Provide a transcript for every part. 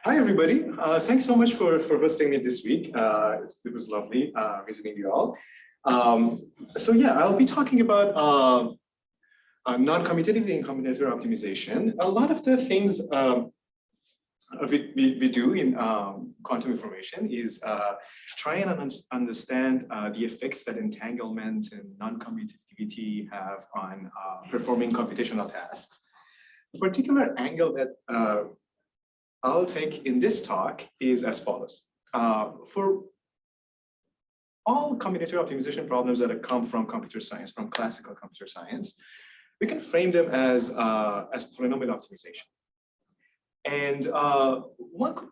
Hi, everybody. Thanks so much for hosting me this week. It was lovely visiting you all. So yeah, I'll be talking about non-commutativity and combinatorial optimization. A lot of the things we do in quantum information is try and understand the effects that entanglement and non-commutativity have on performing computational tasks. The particular angle that I'll take in this talk is as follows. For all combinatorial optimization problems that come from computer science, from classical computer science, we can frame them as polynomial optimization. And one could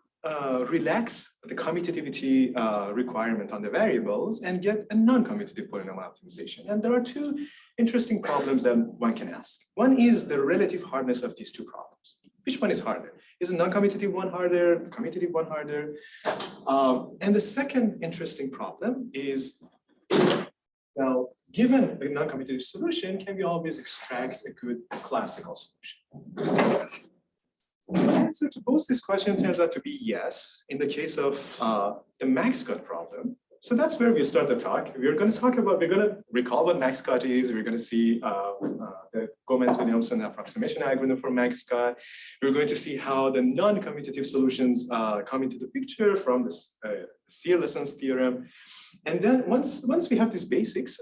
relax the commutativity requirement on the variables and get a non-commutative polynomial optimization. And there are two interesting problems that one can ask. One is the relative hardness of these two problems. Which one is harder? Is the non-commutative one harder, the commutative one harder? And the second interesting problem is, now, given a non-commutative solution, can we always extract a good classical solution? The answer to both this question turns out to be yes, in the case of the max-cut problem. So that's where we start the talk. We're going to recall what max-cut is. We're going to see the Goemans-Williamson approximation algorithm for max-cut. We're going to see how the non-commutative solutions come into the picture from this Tsirelson's theorem. And then once we have these basics,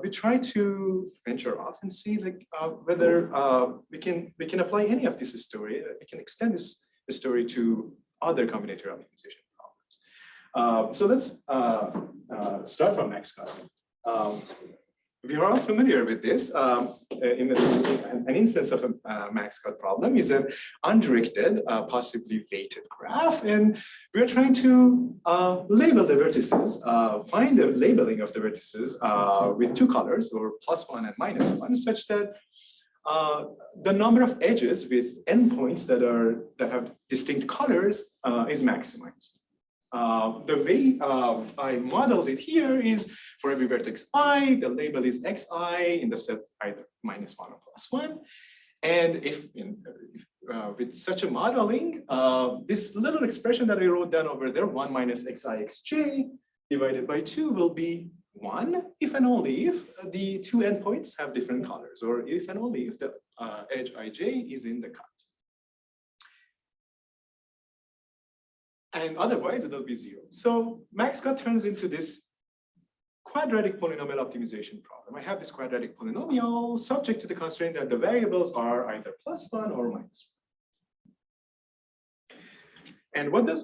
we try to venture off and see whether we can apply any of this story. We can extend this story to other combinatorial optimization problems. So let's start from max-cut. We are all familiar with this. An instance of a max-cut problem is an undirected, possibly weighted graph, and we're trying to label the vertices, find the labeling of the vertices with two colors, or +1 and -1, such that the number of edges with endpoints that have distinct colors is maximized. The way I modeled it here is for every vertex I, the label is xi in the set either -1 or +1. And if with such a modeling, this little expression that I wrote down over there, 1 minus xi xj divided by 2 will be 1 if and only if the two endpoints have different colors, or if and only if the edge ij is in the cut. And otherwise, it'll be 0. So max-cut turns into this quadratic polynomial optimization problem. I have this quadratic polynomial subject to the constraint that the variables are either +1 or -1. And what does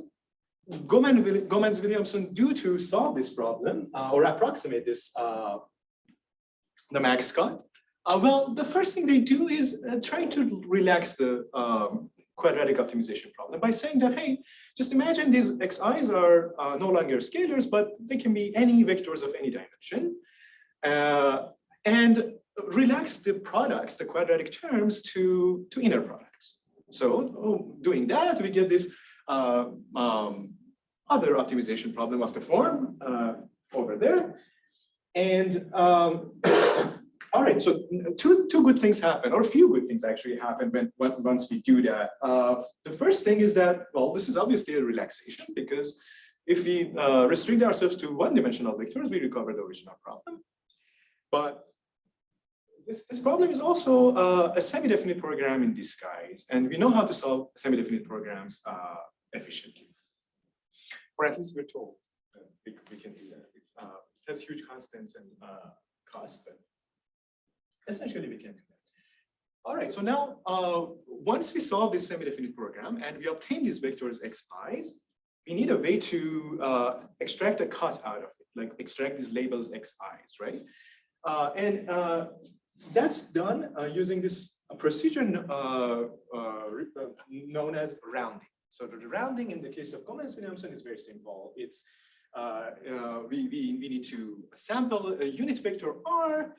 Goemans-Williamson do to solve this problem or approximate this, the max-cut? Well, the first thing they do is try to relax the quadratic optimization problem by saying that, hey, just imagine these xi's are no longer scalars, but they can be any vectors of any dimension, and relax the products, the quadratic terms, to inner products. So doing that, we get this other optimization problem of the form over there. And all right, so two good things happen, or a few good things actually happen once we do that. The first thing is that, well, this is obviously a relaxation, because if we restrict ourselves to one-dimensional vectors, we recover the original problem. But this problem is also a semi-definite program in disguise, and we know how to solve semi-definite programs efficiently. Or at least we're told we can do that. It has huge constants and costs, but essentially, we can do that. All right, so now, once we solve this semi-definite program and we obtain these vectors xi's, we need a way to extract a cut out of it, like extract these labels xi's, right? And that's done using this procedure known as rounding. So the rounding in the case of Goemans-Williamson is very simple. It's we need to sample a unit vector R,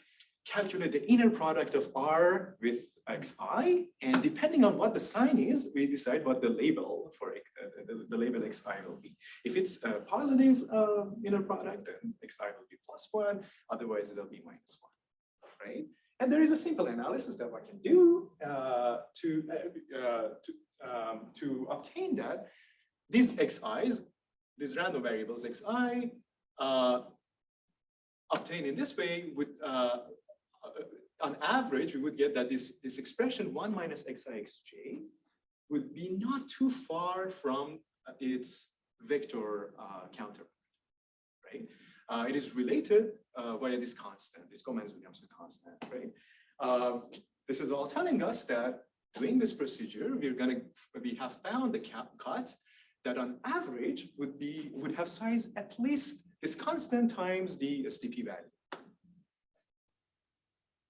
calculate the inner product of R with xi, and depending on what the sign is, we decide what the label for the label xi will be. If it's a positive inner product, then xi will be +1, otherwise it'll be -1, right? And there is a simple analysis that one can do to obtain that. these xi's, these random variables xi, obtained in this way would, on average, we would get that this expression 1 minus xi would be not too far from its vector counterpart, right? It is related via this constant, this Goemans-Williamson constant, right? This is all telling us that doing this procedure, we have found the cut that on average would have size at least this constant times the STP value.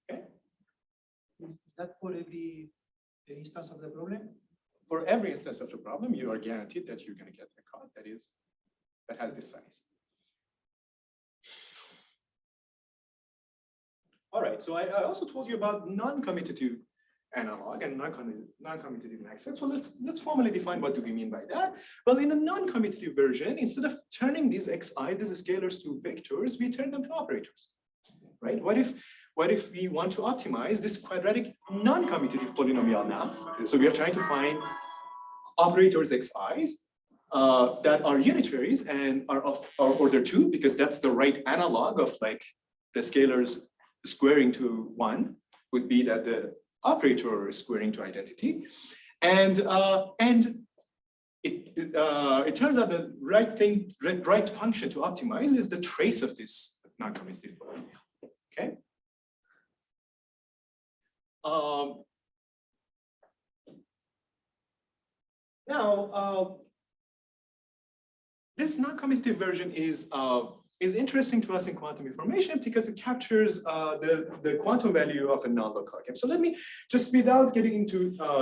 Okay. Is that for every instance of the problem? For every instance of the problem, you are guaranteed that you're going to get a cut that has this size. All right, so I also told you about non-commutative analog and non-commutative maxwell. So let's formally define what do we mean by that. Well, in the non-commutative version, instead of turning these xi, these scalars to vectors, we turn them to operators, right? What if we want to optimize this quadratic non-commutative polynomial now? So we are trying to find operators xi's that are unitaries and are of order 2, because that's the right analog of like the scalars squaring to 1 would be that the operator squaring to identity, and it turns out the right function to optimize is the trace of this non-commutative polynomial. Okay. Now, this non-commutative version is interesting to us in quantum information because it captures the quantum value of a non-local game. So let me just, without getting into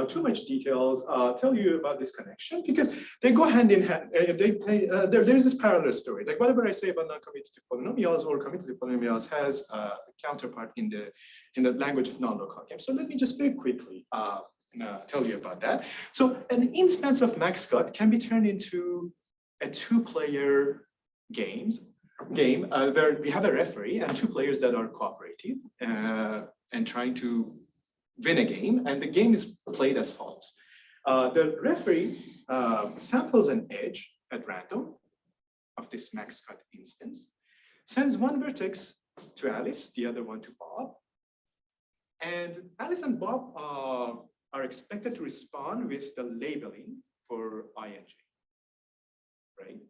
too much details, tell you about this connection, because they go hand in hand. There's this parallel story. Like whatever I say about non-commutative polynomials or commutative polynomials has a counterpart in the language of non-local games. So let me just very quickly tell you about that. So an instance of max cut can be turned into a two-player game where we have a referee and two players that are cooperative and trying to win a game, and the game is played as follows. The referee samples an edge at random of this max cut instance, sends one vertex to Alice, the other one to Bob, and Alice and Bob are expected to respond with the labeling for ing, right?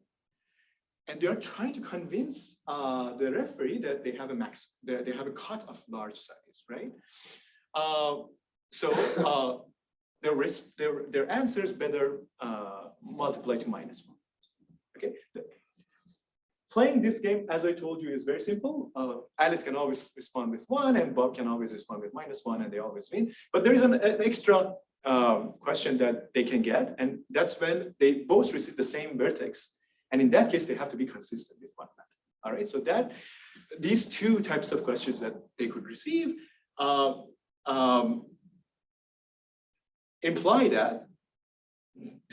And they are trying to convince the referee that they have a they have a cut of large size, right? So their answers better multiply to -1. Okay. Playing this game, as I told you, is very simple. Alice can always respond with 1, and Bob can always respond with -1, and they always win. But there is an extra question that they can get, and that's when they both receive the same vertex. And in that case, they have to be consistent with one another. All right, so these two types of questions that they could receive imply that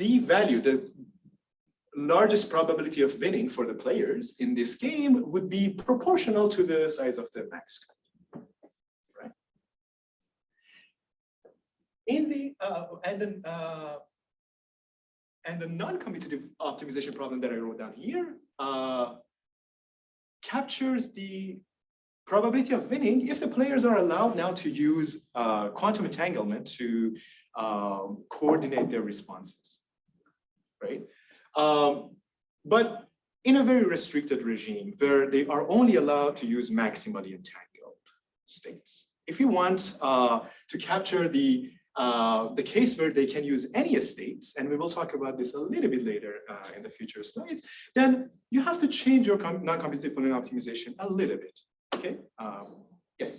the value, the largest probability of winning for the players in this game would be proportional to the size of the max cut. Right? And the non-commutative optimization problem that I wrote down here captures the probability of winning if the players are allowed now to use quantum entanglement to coordinate their responses, right? But in a very restricted regime where they are only allowed to use maximally entangled states. If you want to capture the case where they can use any states, and we will talk about this a little bit later in the future slides, then you have to change your non-commutative polynomial optimization a little bit. Okay. Yes.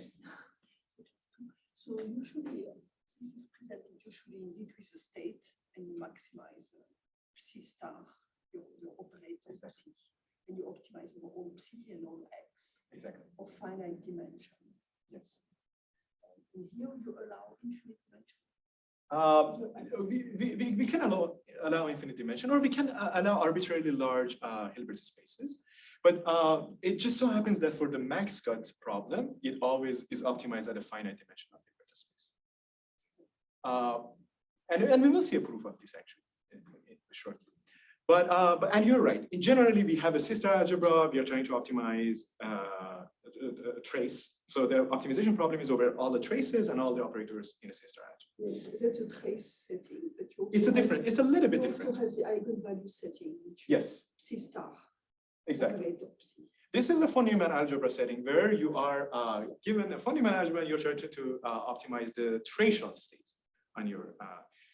So usually, this is presented usually in decrease of state, and you maximize psi star, your operator psi, and you optimize your own psi and own x. Exactly. Of finite dimension. Yes. And here you allow infinite dimension. We can allow infinite dimension, or we can allow arbitrarily large Hilbert spaces. But it just so happens that for the max cut problem, it always is optimized at a finite dimensional Hilbert space. And we will see a proof of this actually shortly. And you're right. In generally, we have a C-star algebra. We are trying to optimize a trace. So the optimization problem is over all the traces and all the operators in a C-star algebra. That's a trace setting. But It's a different. It's a little bit different. You also have the eigenvalue setting, which Yes. is C star. Exactly. This is a von Neumann algebra setting where you are given a von Neumann algebra, you're trying to optimize the tracial states on your.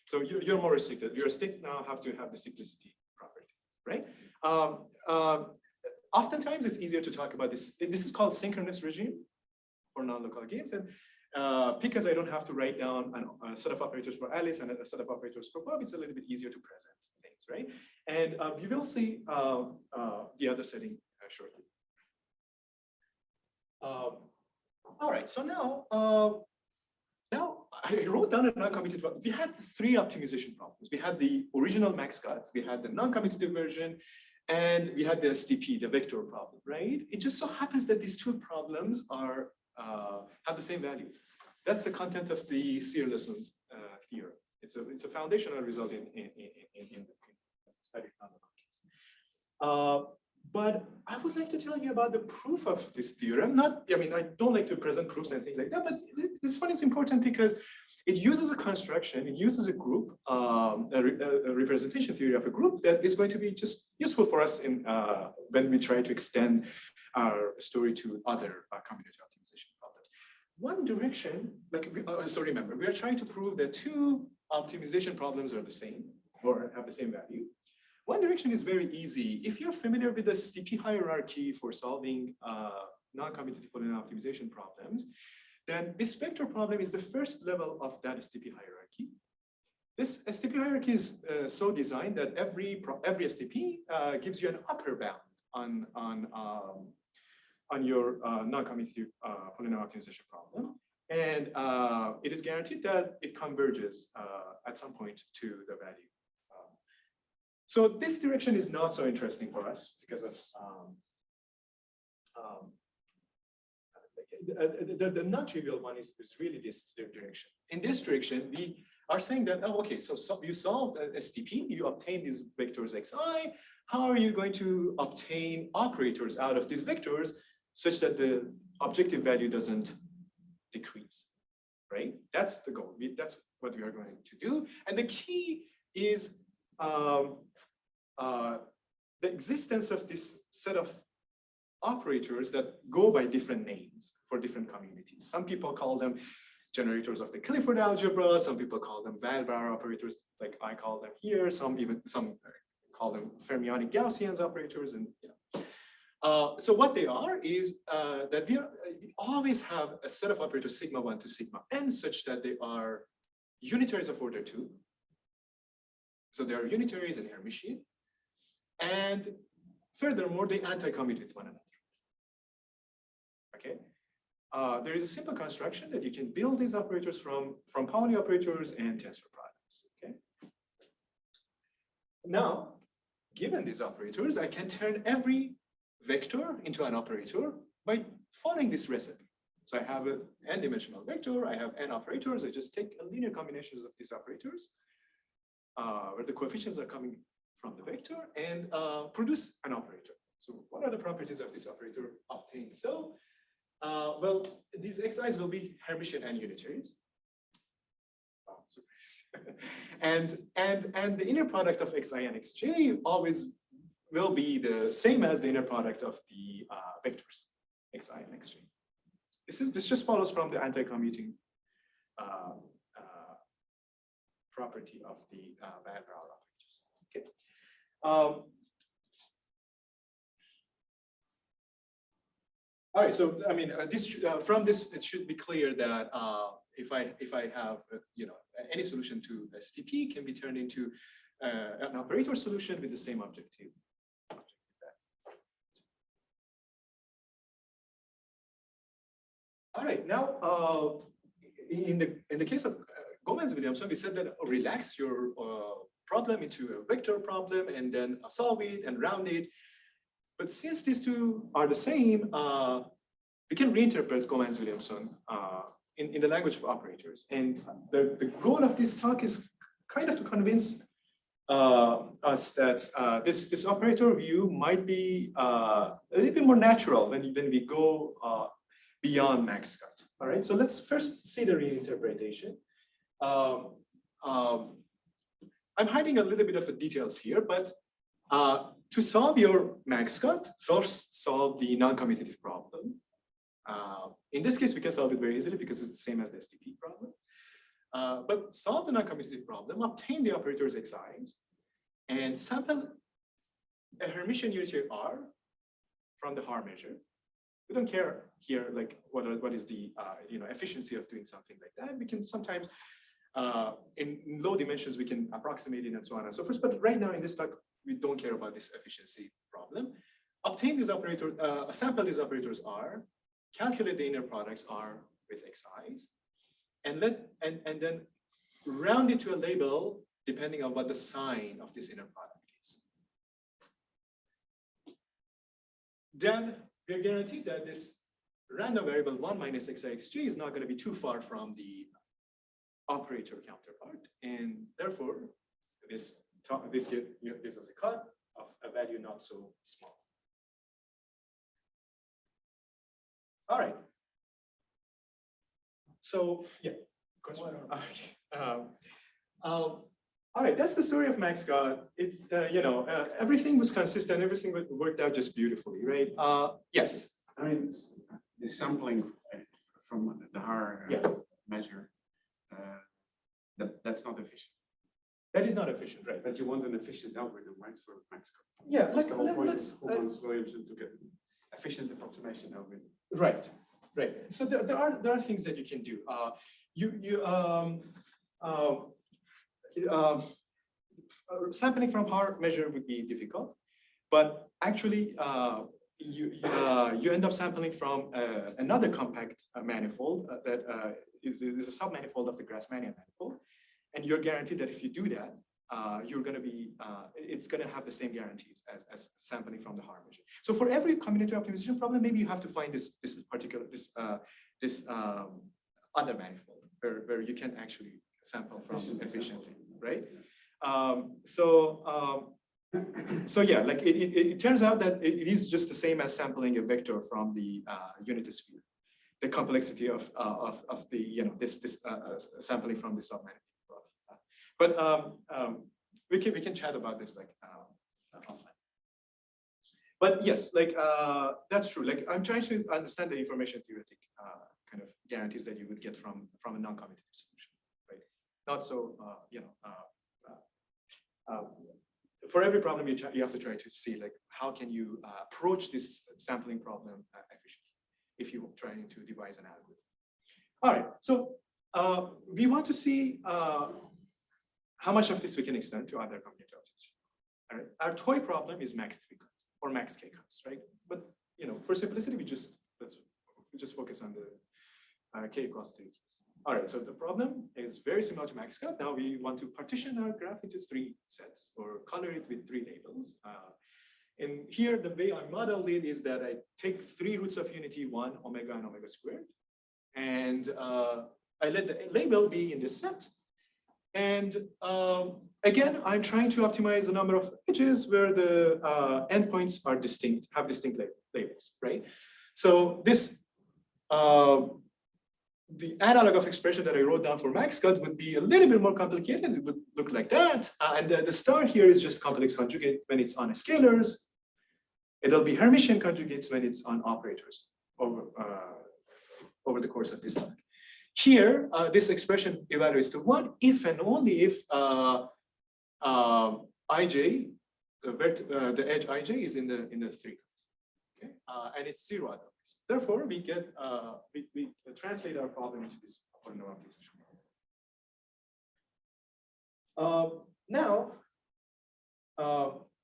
So you're more restricted. Your states now have to have the cyclicity property, right? Oftentimes it's easier to talk about this. This is called synchronous regime for non-local games, and because I don't have to write down a set of operators for Alice and a set of operators for Bob, it's a little bit easier to present things, right? And you will see the other setting shortly. All right, so now I wrote down a non-commutative. We had 3 optimization problems. We had the original max cut, we had the non-commutative version, and we had the STP, the vector problem, right? It just so happens that these 2 problems are have the same value. That's the content of the Tsirelson's theorem. It's a foundational result in study of non-commutativity. But I would like to tell you about the proof of this theorem. I don't like to present proofs and things like that, but this one is important because it uses a construction, it uses a group, a representation theory of a group that is going to be just useful for us in when we try to extend our story to other combinatorial optimization problems. One direction, so remember, we are trying to prove that 2 optimization problems are the same or have the same value. One direction is very easy. If you're familiar with the STP hierarchy for solving non-commutative polynomial optimization problems, then this vector problem is the first level of that STP hierarchy. This STP hierarchy is so designed that every STP gives you an upper bound on your non-commutative polynomial optimization problem. And it is guaranteed that it converges at some point to the value. So this direction is not so interesting for us because of the non-trivial one is really this direction. In this direction, we are saying that, oh, okay, so you solved an STP, you obtain these vectors xi. How are you going to obtain operators out of these vectors such that the objective value doesn't decrease, right? That's the goal. That's what we are going to do. And the key is the existence of this set of operators that go by different names for different communities. Some people call them generators of the Clifford algebra. Some people call them Weilbauer operators, like I call them here. Some call them fermionic Gaussian operators, and so what they are is that we always have a set of operators sigma 1 to sigma n such that they are unitaries of order 2. So they are unitaries and Hermitian. And furthermore, they anti-commute with one another. Okay. There is a simple construction that you can build these operators from Pauli operators and tensor products. Okay. Now, given these operators, I can turn every vector into an operator by following this recipe. So I have an n-dimensional vector, I have n operators, I just take a linear combinations of these operators, where the coefficients are coming from the vector, and produce an operator. So what are the properties of this operator obtained? So, well, these xi's will be Hermitian and unitaries. Oh, surprise. and the inner product of xi and xj always will be the same as the inner product of the vectors xi and xj. This just follows from the anti-commuting property of the Weilbauer operators. Okay. All right. So I mean, from this, it should be clear that if I have any solution to STP can be turned into an operator solution with the same objective. All right. Now, in the case of Goemans-Williamson, we said that relax your problem into a vector problem and then solve it and round it. But since these two are the same, we can reinterpret Goemans-Williamson in the language of operators. And the goal of this talk is kind of to convince us that this operator view might be a little bit more natural when we go beyond max cut. All right, so let's first see the reinterpretation. I'm hiding a little bit of the details here, but to solve your max cut, first solve the non-commutative problem. In this case, we can solve it very easily because it's the same as the STP problem. But solve the non-commutative problem, obtain the operator's xi's, and sample a Hermitian unitary R from the Haar measure. We don't care here, like what is the efficiency of doing something like that. We can sometimes in low dimensions we can approximate it and so on and so forth. But right now in this talk we don't care about this efficiency problem. Obtain this operator, sample these operators R, calculate the inner products R with xi's, and then round it to a label depending on what the sign of this inner product is. Then we're guaranteed that this random variable 1 minus xi(xj) is not going to be too far from the operator counterpart, and therefore this gives us a cut of a value not so small. All right. So yeah, question. All right, that's the story of max cut. It's everything was consistent, everything worked out just beautifully, right? Yes. I mean, the sampling from the Haar measure, that's not efficient. That is not efficient, right? But you want an efficient algorithm, right, for max cut? Yeah, That's the whole point of Goemans-Williamson to get an efficient approximation algorithm. Right, right. So there are things that you can do. Sampling from Haar measure would be difficult, but actually you end up sampling from another compact manifold that is a submanifold of the Grassmannian manifold, and you're guaranteed that if you do that, you're going to be it's going to have the same guarantees as sampling from the Haar measure. So for every combinatorial optimization problem, maybe you have to find this other manifold where you can actually sample from efficiently, right? So yeah, like it turns out that it is just the same as sampling a vector from the unit sphere. The complexity of the this sampling from the submanifold. But we can chat about this like offline. But yes, like that's true. Like I'm trying to understand the information theoretic kind of guarantees that you would get from a non-commutative solution, right? Not so for every problem you have to try to see like how can you approach this sampling problem efficiently if you're trying to devise an algorithm. All right, so we want to see how much of this we can extend to other combinatorial optimization. All right, our toy problem is max 3 cuts or max k cuts, right? But for simplicity, we just focus on the k equals 3 keys. All right, so the problem is very similar to max cut. Now we want to partition our graph into 3 sets or color it with 3 labels. And here, the way I modeled it is that I take 3 roots of unity 1, omega and omega squared. And I let the label be in this set. And again, I'm trying to optimize the number of edges where the endpoints are distinct, have distinct labels, right? So this, the analog of expression that I wrote down for max cut would be a little bit more complicated. It would look like that. And the star here is just complex conjugate when it's on scalars. It'll be Hermitian conjugates when it's on operators over the course of this talk. Here, this expression evaluates to 1 if and only if ij, the edge ij is in the 3 cut, okay, and it's 0 otherwise. Therefore, we get we translate our problem into this polynomial optimization. Now,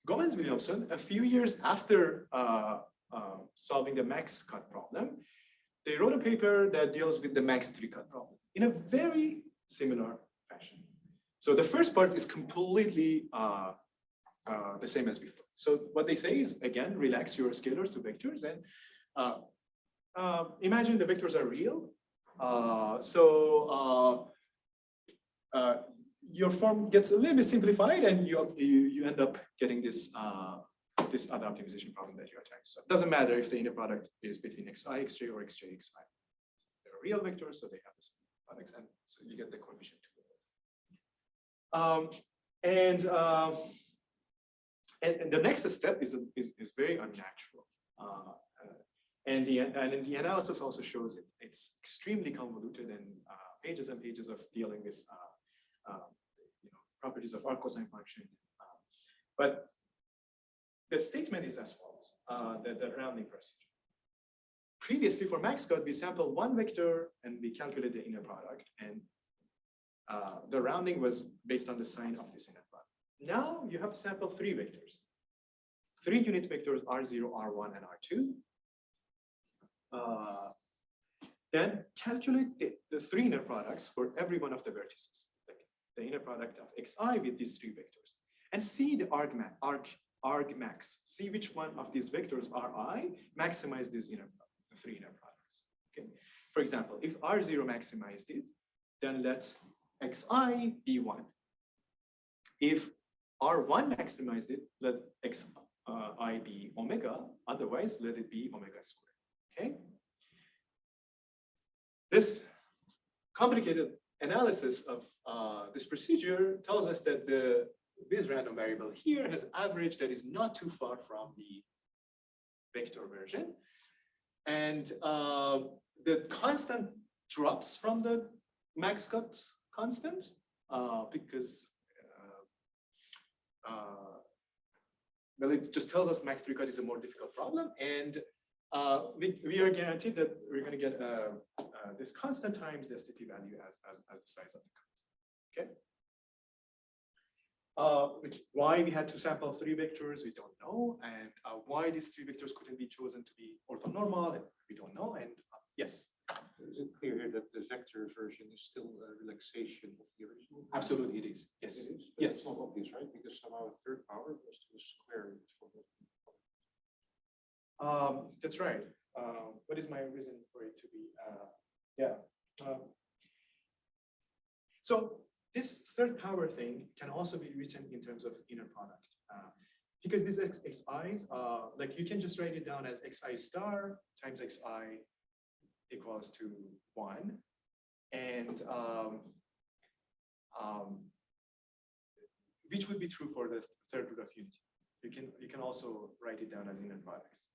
Goemans-Williamson, a few years after solving the max cut problem, they wrote a paper that deals with the max 3 cut problem in a very similar fashion. So the first part is completely the same as before. So what they say is, again, relax your scalars to vectors and imagine the vectors are real. your form gets a little bit simplified, and you end up getting this this other optimization problem that you are trying to solve. It doesn't matter if the inner product is between xi, xj, or xj, xi. They're real vectors, so they have the same products, and so you get the coefficient 2. And the next step is very unnatural. And in the analysis also shows it's extremely convoluted, and pages and pages of dealing with properties of arc cosine function. But the statement is as follows: the rounding procedure. Previously, for max cut, we sampled one vector and we calculate the inner product, and the rounding was based on the sign of this inner product. Now you have to sample 3 vectors, 3 unit vectors R0, R1, and R2. Then calculate the 3 inner products for every one of the vertices, like the inner product of xi with these 3 vectors, and see the argmax. See which one of these vectors Ri maximize these 3 inner products. Okay. For example, if R0 maximized it, then let xi be 1. If R1 maximized it, let xi be omega. Otherwise, let it be omega squared. Okay. This complicated analysis of this procedure tells us that this random variable here has average that is not too far from the vector version, and the constant drops from the max cut constant because well, it just tells us max 3 cut is a more difficult problem, and we are guaranteed that we're going to get this constant times the STP value as the size of the cut. Okay. Why we had to sample 3 vectors, we don't know, and why these 3 vectors couldn't be chosen to be orthonormal, we don't know. And yes. Is it clear here that the vector version is still a relaxation of the original? Absolutely, it is. Yes. It is, yes. It's not obvious, right? Because somehow a third power was to the square root for both. That's right. What is my reason for it to be? Yeah. So this third power thing can also be written in terms of inner product, because these xi's, like you can just write it down as xi star times xi equals to 1, and which would be true for the third root of unity. You can also write it down as inner products.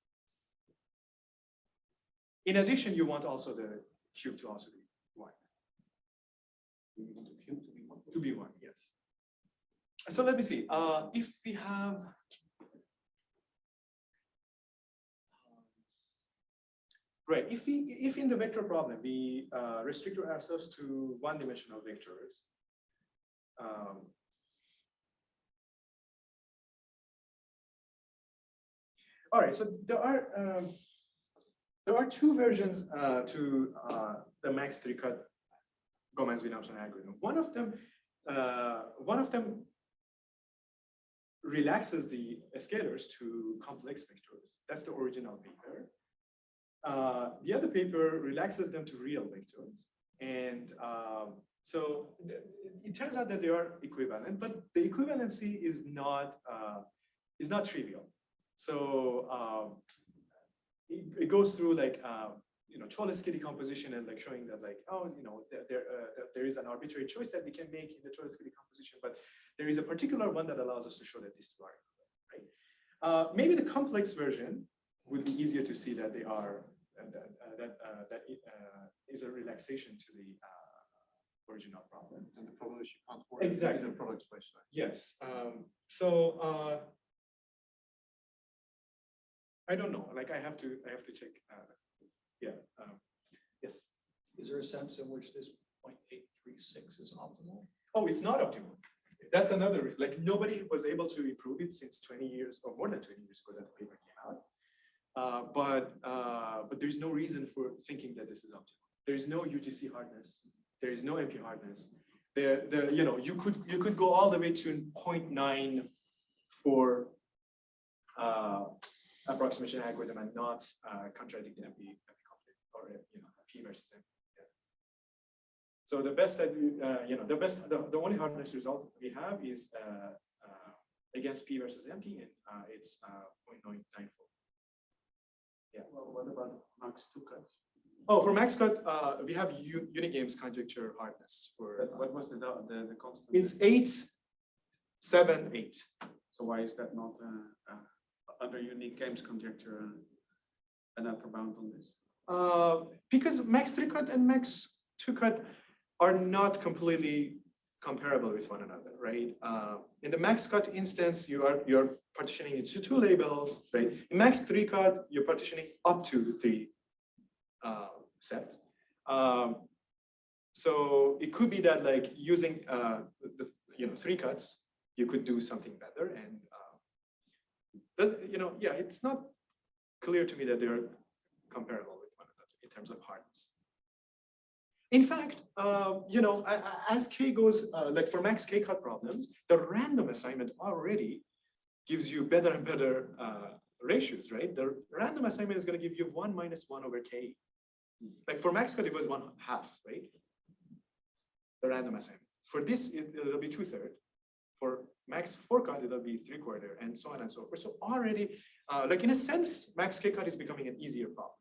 In addition, you want also the cube to also be 1. You want the cube to be 1? To be 1, yes. So let me see. If we have right, if in the vector problem we restrict ourselves to 1-dimensional vectors, all right. So there are 2 versions to the max 3 cut Goemans-Williamson algorithm. One of them relaxes the scalars to complex vectors. That's the original paper. The other paper relaxes them to real vectors, and so it turns out that they are equivalent, but the equivalency is not trivial. So it goes through like Cholesky decomposition and like showing that like there is an arbitrary choice that we can make in the Cholesky decomposition, but there is a particular one that allows us to show that these 2 are equivalent, right? Maybe the complex version would be easier to see that they are that is a relaxation to the original problem. And the problem is you can't work exactly the products by side. Yes. I don't know. Like I have to check. Yes. Is there a sense in which this 0.836 is optimal? Oh, it's not optimal. That's another, like nobody was able to improve it since 20 years or more than 20 years ago that the paper came out. But there's no reason for thinking that this is optimal. There is no UGC hardness. There is no MP hardness. You could go all the way to 0.9 for approximation algorithm and not contradict the MP conflict or P versus MP. So the best that the only hardness result we have is against P versus empty, and it's 0.994. Yeah. Well, what about max two cuts? Oh, for max cut, we have Unigame's conjecture hardness for. What was the constant? It's 878. So why is that not under unique games conjecture an upper bound on this? Because max 3 cut and max 2 cut are not completely comparable with one another, right? In the max cut instance, you're partitioning into 2 labels, right? In max 3 cut, you're partitioning up to 3 sets. So it could be that like using the 3 cuts, you could do something better, and yeah, it's not clear to me that they're comparable with one another in terms of hardness. In fact, as K goes, like for max K cut problems, the random assignment already gives you better and better ratios, right? The random assignment is going to give you 1 minus 1 over K. Like for max cut, it was 1/2, right? The random assignment. For this, it'll be 2/3. For max 4 cut, it'll be 3/4, and so on and so forth. So already, like in a sense, max K cut is becoming an easier problem.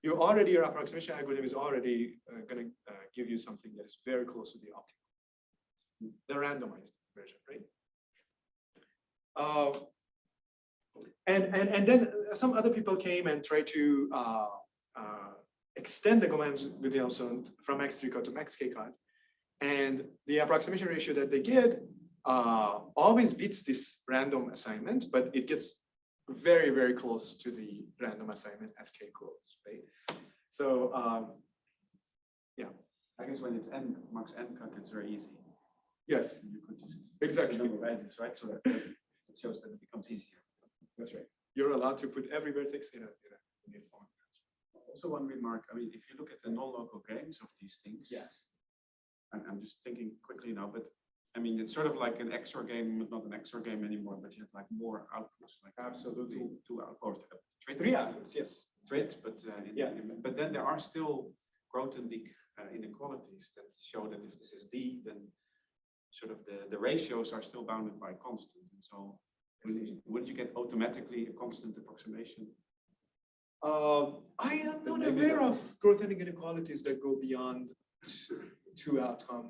Your approximation algorithm is already going to give you something that is very close to the optimal, the randomized version, right? And then some other people came and tried to extend the Goemans-Williamson from max 3 cut to max K cut, and the approximation ratio that they get always beats this random assignment, but it gets very, very close to the random assignment as K grows, right? So, yeah. I guess when it's n max n cut, it's very easy. Yes, You could just exactly. number of edges, right? So that it shows that it becomes easier. That's right. You're allowed to put every vertex in a form. Also, one remark. I mean, if you look at the non-local games of these things, Yes. I'm just thinking quickly now, but I mean, it's sort of like an XOR game, not an XOR game anymore, but you have like more outputs, like Absolutely. two outputs, 3 outputs, yes. traits, but Yeah. but then there are still Grothendieck inequalities that show that if this is D, then sort of the ratios are still bounded by constant, and so wouldn't you get automatically a constant approximation? I am not aware of Grothendieck inequalities that go beyond 2 outcome.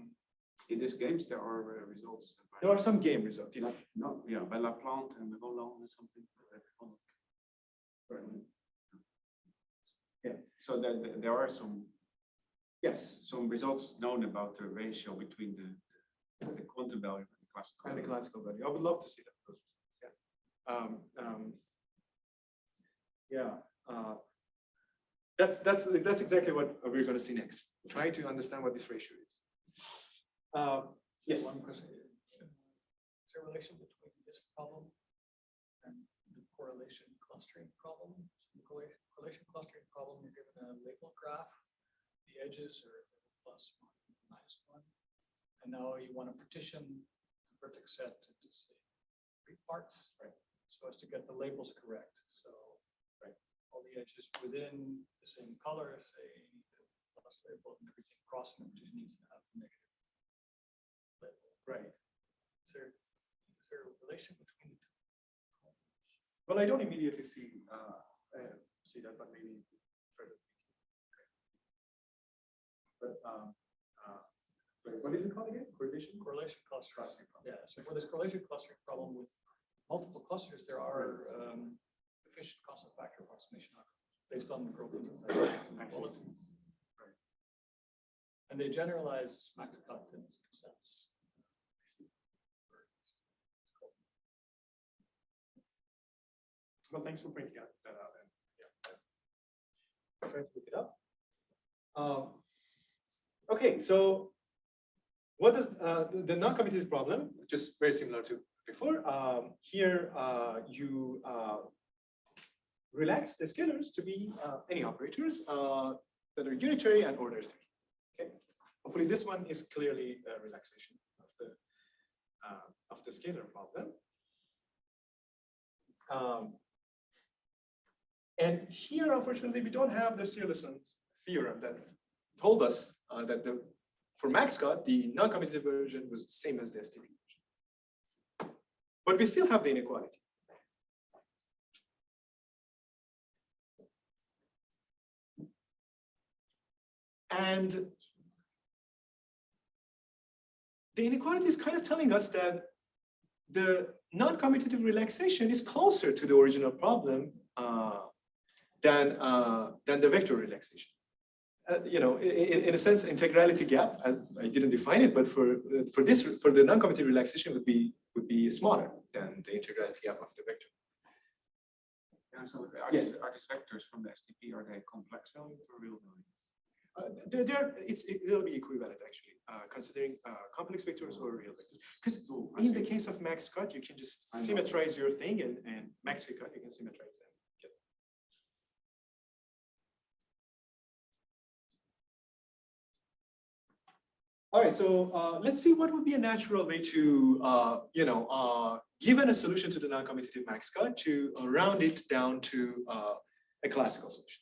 In these games, there are results. There are some game results. Yeah, by Laplante and Roland or something. Yeah. So there are some Yes. results known about the ratio between the quantum value and the classical. And the classical value. I would love to see that. Yeah. That's exactly what we're going to see next. Try to understand what this ratio is. Yes. One question. Is there a relation between this problem and the correlation clustering problem? So the correlation clustering problem, you're given a label graph. The edges are +1, -1. And now you want to partition the vertex set into, say, 3 parts, right? So as to get the labels correct. So all the edges within the same color, say, the plus label, and everything crossing them just needs to have a negative label. Right. Is there a relation between the 2? Well, I don't immediately see that, but maybe further thinking. Okay. But what is it called again? Correlation clustering. Yeah. So for this correlation clustering problem with multiple clusters, there are efficient constant factor approximation algorithms based on the Grothendieck inequalities. Right. And they generalize max cut in some sense. Well, thanks for pointing that out. And yeah, trying to look it up. Okay, so what does the non-commutative problem, just very similar to before, here you relax the scalars to be any operators that are unitary and order 3. Okay, hopefully this one is clearly a relaxation of the scalar problem. And here, unfortunately, we don't have the Tsirelson's theorem that told us that the for Max-Cut, the non-commutative version was the same as the STP version. But we still have the inequality. And the inequality is kind of telling us that the non-commutative relaxation is closer to the original problem than the vector relaxation. In a sense, integrality gap, I didn't define it, but for the non-commutative relaxation would be smaller than the integrality gap of the vector. Yeah, so are these vectors from the STP, are they complex values or real values? It'll be equivalent actually, considering complex vectors or real vectors. Because in the case of Max-Cut, you can just symmetrize your thing, and Max-Cut you can symmetrize them. All right, so let's see what would be a natural way to, given a solution to the non-commutative Max-Cut, to round it down to a classical solution.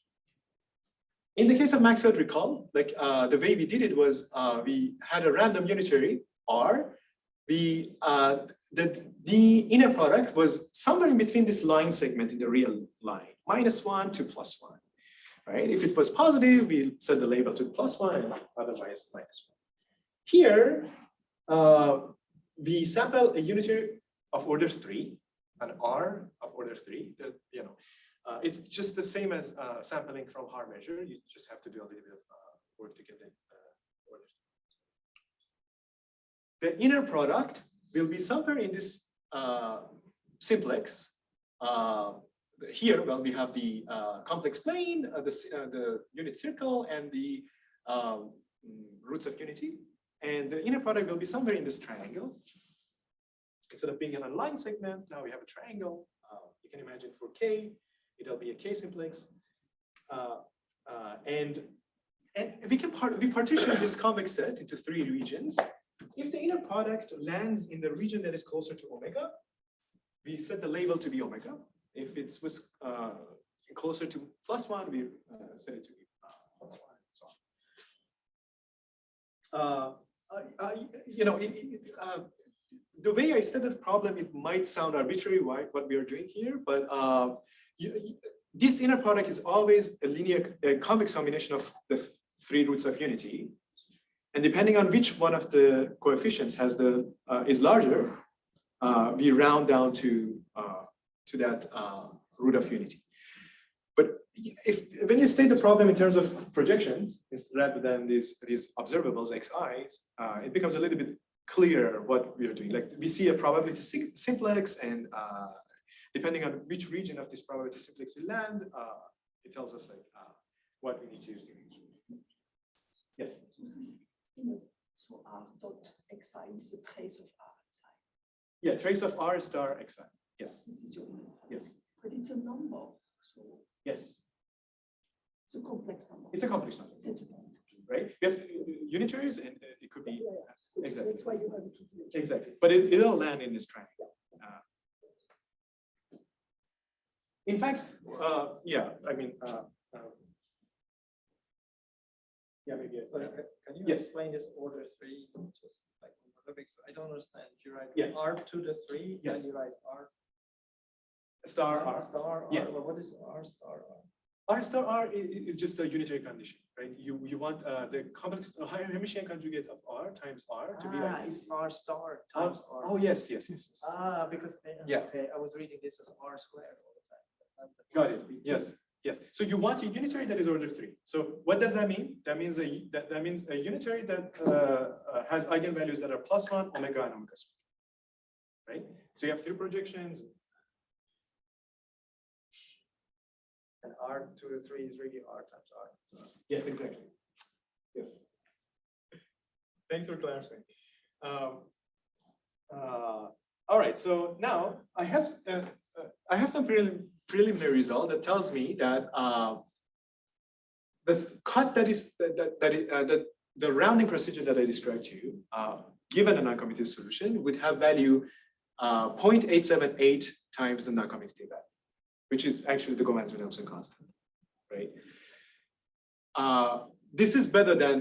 In the case of Max-Cut, recall, like the way we did it was we had a random unitary R. The inner product was somewhere in between this line segment in the real line, -1 to +1, right? If it was positive, we set the label to +1, and otherwise -1. Here, we sample a unitary of order 3, an R of order 3. It's just the same as sampling from Haar measure. You just have to do a little bit of work to get the order. The inner product will be somewhere in this simplex. Here, well, we have the complex plane, the unit circle, and the roots of unity. And the inner product will be somewhere in this triangle. Instead of being an unlined segment, now we have a triangle. You can imagine for K, it'll be a K simplex. And we partition this convex set into 3 regions. If the inner product lands in the region that is closer to omega, we set the label to be omega. If it was closer to +1, we set it to be +1, and so on. The way I said the problem, it might sound arbitrary what we are doing here, but this inner product is always a convex combination of the 3 roots of unity. And depending on which one of the coefficients is larger, we round down to that root of unity. But when you state the problem in terms of projections, rather than these observables xi's, it becomes a little bit clearer what we are doing. Like we see a probability simplex, and depending on which region of this probability simplex we land, it tells us like what we need to do. Yes. So R dot xi is a trace of R xi. Yeah, trace of R star xi. Yes. This is your number. Yes. But it's a number. So yes. It's a complex number. It's a complex number. Right? We have unitaries, and it could be exactly. That's why you have it. Exactly. But it'll land in this triangle. In fact, yeah, I mean, yeah, maybe. Can you Yes. explain this order 3? Just like I don't understand. If you write Yeah. R to the 3, Yes. then you write R Star R. star R. Yeah. Well, what is R star R? R star R is just a unitary condition, right? You want the complex Hermitian conjugate of R times R to be like. It's R star times R. Oh yes. Because Yeah. okay, I was reading this as R squared all the time. Got it. Yes. So you want a unitary that is order 3. So what does that mean? That means a unitary that has eigenvalues that are +1, omega, and omega squared. Right? So you have 3 projections. And R to the 3 is really R times R. Yes, exactly. Yes. Thanks for clarifying. All right. So now I have some preliminary result that tells me that the cut the rounding procedure that I described to you, given a non-commutative solution, would have value 0.878 times the non-commutative value, which is actually the Goemans-Williamson constant, right? This is better than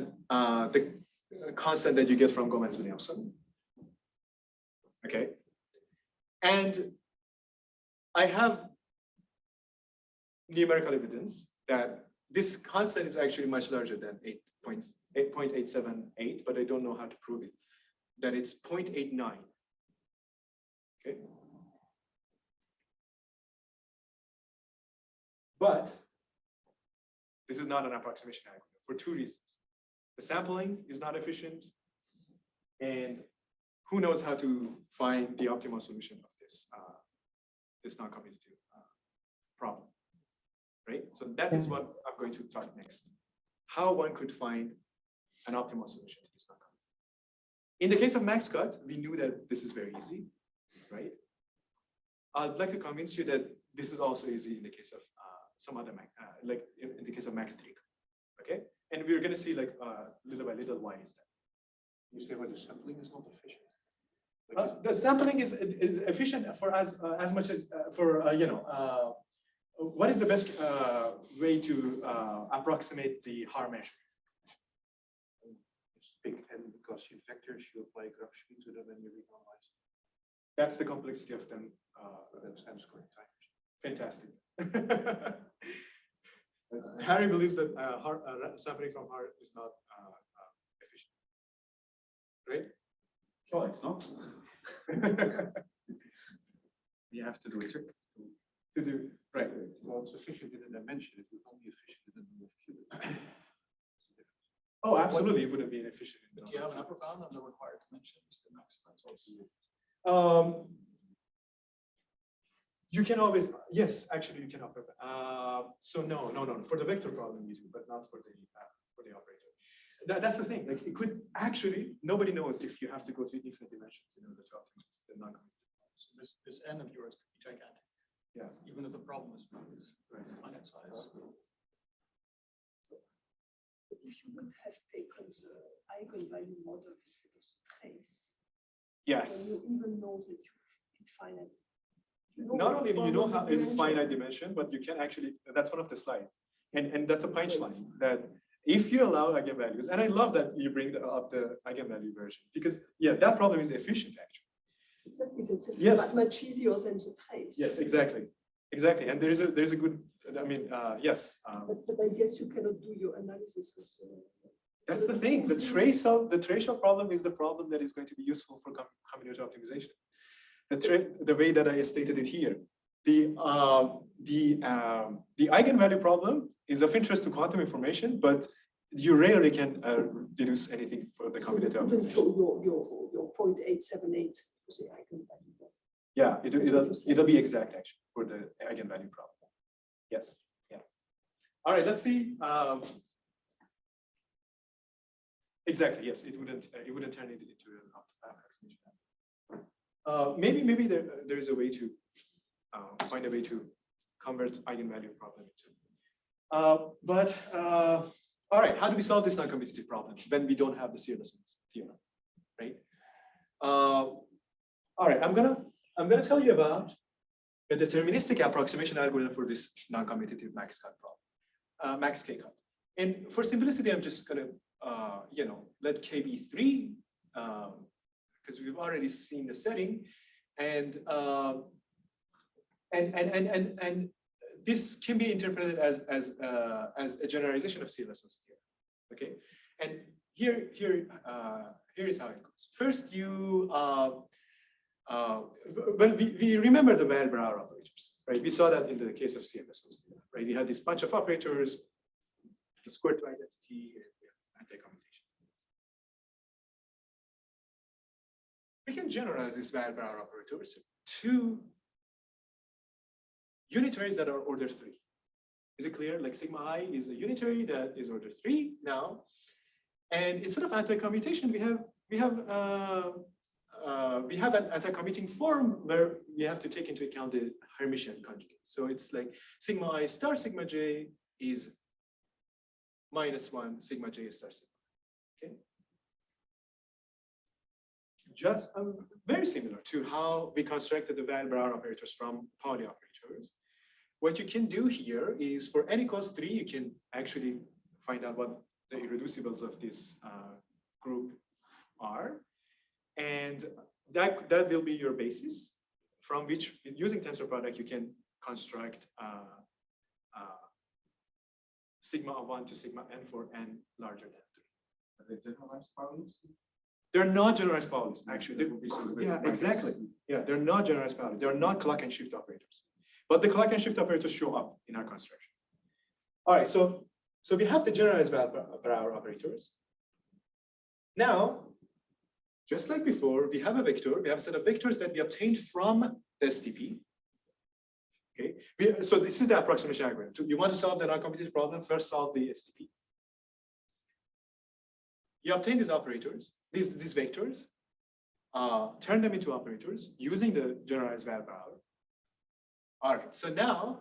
constant that you get from Goemans-Williamson. Okay. And I have numerical evidence that this constant is actually much larger than 8.878, but I don't know how to prove it. That it's 0.89. Okay. But this is not an approximation algorithm for two reasons. The sampling is not efficient, and who knows how to find the optimal solution of this this non-commutative problem, right? So that is what I'm going to talk next. How one could find an optimal solution to this non-commutative. In the case of max cut, we knew that this is very easy, right? I'd like to convince you that this is also easy in the case of some other like in the case of max 3, okay? And we're going to see like little by little why is that. You say why the sampling is not efficient? The sampling is efficient for as much as for you know what is the best way to approximate the Haar measure? It's big N Gaussian vectors. You apply graph speed to them and you renormalize. That's the complexity of them. That's n squared times. Fantastic. Harry believes that sampling from Haar is not efficient, right? Well, it's not. You have to do a trick. To do right. Well, it's efficient in a dimension. It would not be efficient in the number of qubits. Oh, absolutely, it wouldn't be inefficient. Do you have an upper bound on the required dimension to maximize? You can always, yes, actually you can upper. So no. For the vector problem you do, but not for the operator. That's the thing. Like it could actually, nobody knows if you have to go to infinite dimensions in order to optimize the non-commutative. So this n of yours could be gigantic. Yes. Even if the problem is finite size. If you would have taken the eigenvalue model instead of the trace, Yes. then you even know that you infinite. Not only do you know how it is finite dimension, but you can actually, that's one of the slides. And that's a punchline that if you allow eigenvalues, and I love that you bring up the eigenvalue version, because yeah, that problem is efficient actually. Exactly, it's Yes. much easier than the trace. Yes, exactly. And there's a good, I mean, yes. But I guess you cannot do your analysis of the. That's the thing. The tracial problem is the problem that is going to be useful for combinatorial optimization. The way that I stated it here, the eigenvalue problem is of interest to quantum information, but you rarely can deduce anything for the combinatorial You can optimization. show your 0.878 for the eigenvalue. Yeah, it'll be exact actually for the eigenvalue problem. Yes. Yeah. All right. Let's see. Exactly. Yes, it wouldn't turn it into an approximation. Maybe there is a way to find a way to convert eigenvalue problem into. All right, how do we solve this non-commutative problem when we don't have the Tsirelson's theorem, right? All right, I'm gonna tell you about a deterministic approximation algorithm for this non-commutative max cut problem, max k cut. And for simplicity, I'm just gonna let k be 3. Because we've already seen the setting, and this can be interpreted as a generalization of Tsirelson's theorem. Okay, and here is how it goes. First, when we remember the Weierbrauer operators, right? We saw that in the case of Tsirelson's theorem, right? We had this bunch of operators, the square to identity, and anti-commutation. We can generalize these Weierbrauer operators to unitaries that are order 3. Is it clear? Like sigma I is a unitary that is order 3 now, and instead of anti-commutation, we have an anti-commuting form where we have to take into account the Hermitian conjugate. So it's like sigma I star sigma j is -1 sigma j star sigma. Okay. Just very similar to how we constructed the Weierbrauer operators from Pauli operators. What you can do here is for n equals 3, you can actually find out what the irreducibles of this group R, and that will be your basis from which, using tensor product, you can construct sigma of 1 to sigma n for n larger than 3. Are they generalized problems? They're not generalized Paulus, actually. There will be some Yeah, big exactly. Yeah, they're not generalized Paulus. They're not clock and shift operators. But the clock and shift operators show up in our construction. All right, so we have the generalized Brouwer operators. Now, just like before, we have a vector. We have a set of vectors that we obtained from the STP. Okay, so this is the approximation algorithm. You want to solve the non-commutative problem, first solve the STP. You obtain these operators, these vectors, turn them into operators using the generalized Brouwer. All right, so now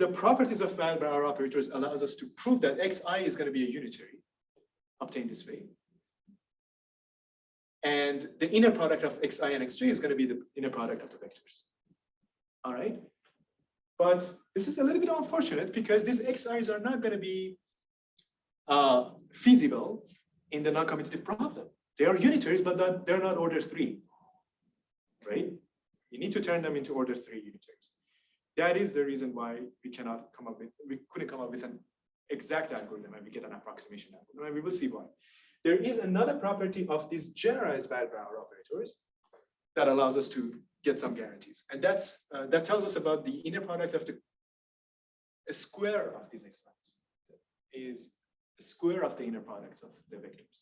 the properties of Brouwer operators allows us to prove that xi is going to be a unitary, obtained this way. And the inner product of xi and xj is going to be the inner product of the vectors. All right, but this is a little bit unfortunate because these xi's are not going to be feasible in the non-commutative problem. They are unitaries, but they're not order 3, right? You need to turn them into order 3 unitaries. That is the reason why we couldn't come up with an exact algorithm and we get an approximation algorithm, and we will see why. There is another property of these generalized Brouwer operators that allows us to get some guarantees. And that tells us about the inner product of the square of these xi's is the square of the inner products of the vectors.